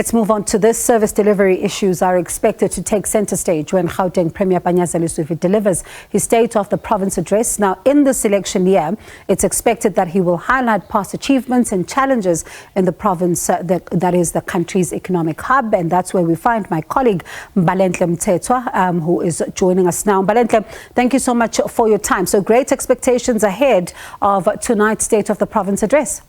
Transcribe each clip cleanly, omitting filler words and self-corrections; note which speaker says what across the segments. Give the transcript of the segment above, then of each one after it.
Speaker 1: Let's move on to this. Service delivery issues are expected to take center stage when Gauteng Premier Mbalenhle Mthethwa delivers his State of the Province address. Now, in this election year, it's expected that he will highlight past achievements and challenges in the province that is the country's economic hub. And that's where we find my colleague Mbalenhle Mthethwa, who is joining us now. Mbalenhle, thank you so much for your time. So great expectations ahead of tonight's State of the Province address.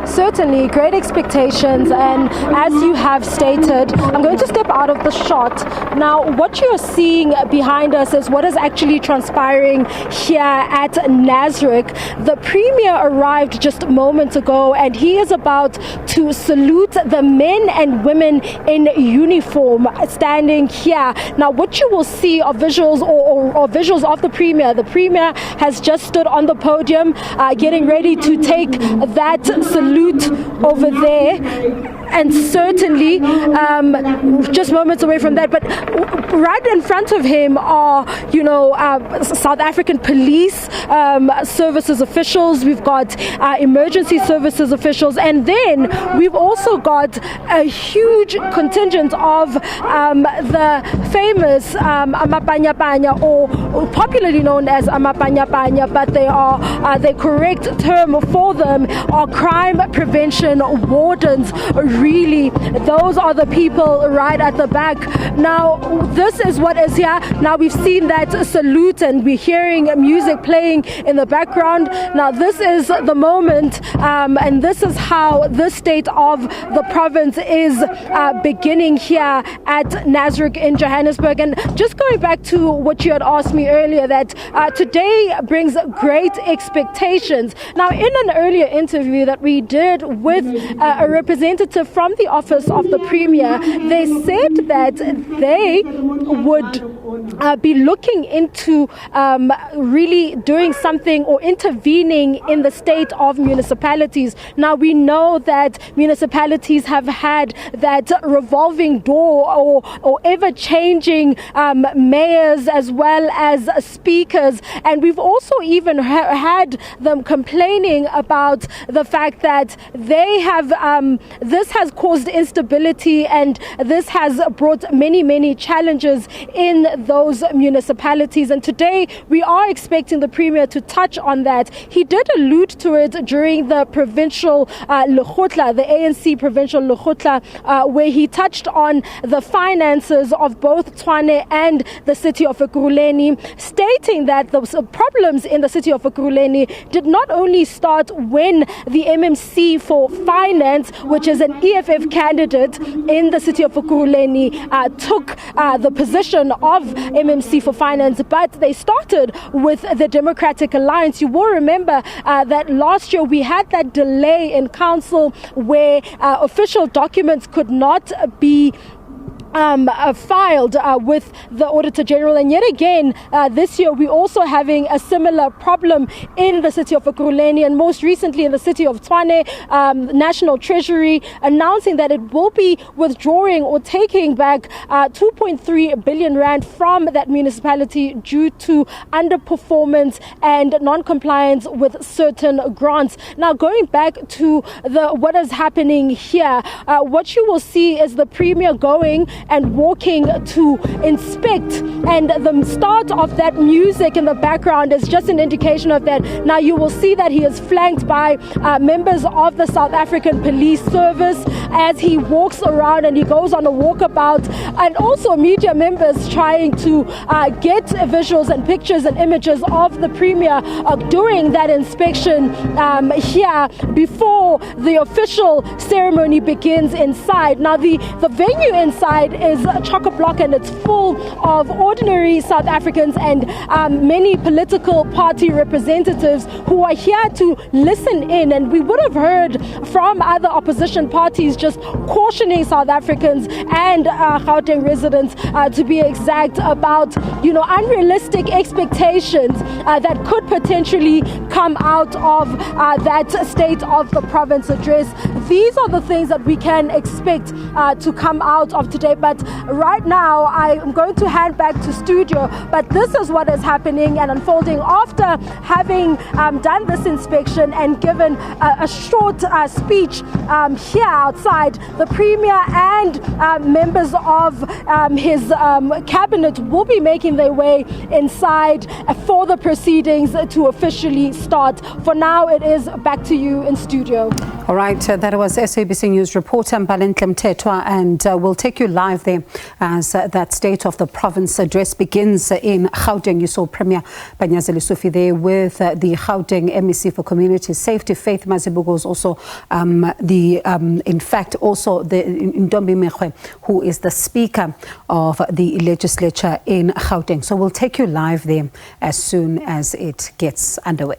Speaker 2: Certainly, great expectations, and as you have stated, I'm going to step out of the shot. Now, what you're seeing behind us is what is actually transpiring here at Nasrec. The Premier arrived just moments ago, and he is about to salute the men and women in uniform standing here. Now, what you will see are visuals or visuals of the Premier. The Premier has just stood on the podium, getting ready to take that salute over there, and certainly just moments away from that, but right in front of him are, South African police services officials. We've got emergency services officials, and then we've also got a huge contingent of the famous Amapanyapanya, or popularly known as Amapanyapanya, but they are the correct term for them are crime prevention wardens. Really, those are the people right at the back. Now, this is what is here. Now, we've seen that salute, and we're hearing music playing in the background. Now, this is the moment, and this is how the State of the Province is beginning here at Nasrec in Johannesburg. And just going back to what you had asked me earlier, that today brings great expectations. Now, in an earlier interview that we did with a representative from the office of the Premier, they said that they would be looking into really doing something or intervening in the state of municipalities. Now, we know that municipalities have had that revolving door or ever-changing mayors as well as speakers, and we've also even had them complaining about the fact that they have this has caused instability, and this has brought many challenges in those municipalities. And today we are expecting the Premier to touch on that. He did allude to it during the provincial Lekgotla, the ANC provincial Lekgotla, where he touched on the finances of both Tshwane and the city of Ekurhuleni, stating that the problems in the city of Ekurhuleni did not only start when the MMC for Finance, which is an EFF candidate in the city of Ekurhuleni, took the position of MMC for Finance, but they started with the Democratic Alliance. You will remember that last year we had that delay in council where official documents could not be filed with the Auditor General, and yet again this year we're also having a similar problem in the city of Ekurhuleni, and most recently in the city of Tshwane, National Treasury announcing that it will be withdrawing or taking back 2.3 billion rand from that municipality due to underperformance and non-compliance with certain grants. Now, going back to what is happening here, what you will see is the Premier going and walking to inspect, and the start of that music in the background is just an indication of that. Now, you will see that he is flanked by members of the South African Police Service as he walks around and he goes on a walkabout, and also media members trying to get visuals and pictures and images of the Premier during that inspection here before the official ceremony begins inside. Now, the venue inside is chock-a-block, and it's full of ordinary South Africans and many political party representatives who are here to listen in. And we would have heard from other opposition parties just cautioning South Africans and Gauteng Gauteng residents, to be exact, about unrealistic expectations that could potentially come out of that State of the Province address. These are the things that we can expect to come out of today. But right now, I am going to hand back to studio. But this is what is happening and unfolding after having done this inspection and given a short speech here outside. The Premier and members of his cabinet will be making their way inside for the proceedings to officially start. For now, it is back to you in studio.
Speaker 1: All right, that was SABC News reporter Mbalenhle Mthethwa, and we'll take you live there as that State of the Province address begins in Gauteng. You saw Premier Mbalenhle Mthethwa there with the Gauteng MEC for Community Safety, Faith Mazibuko, is also in fact also the Ntombi Mekwe, who is the Speaker of the Legislature in Gauteng. So we'll take you live there as soon as it gets underway.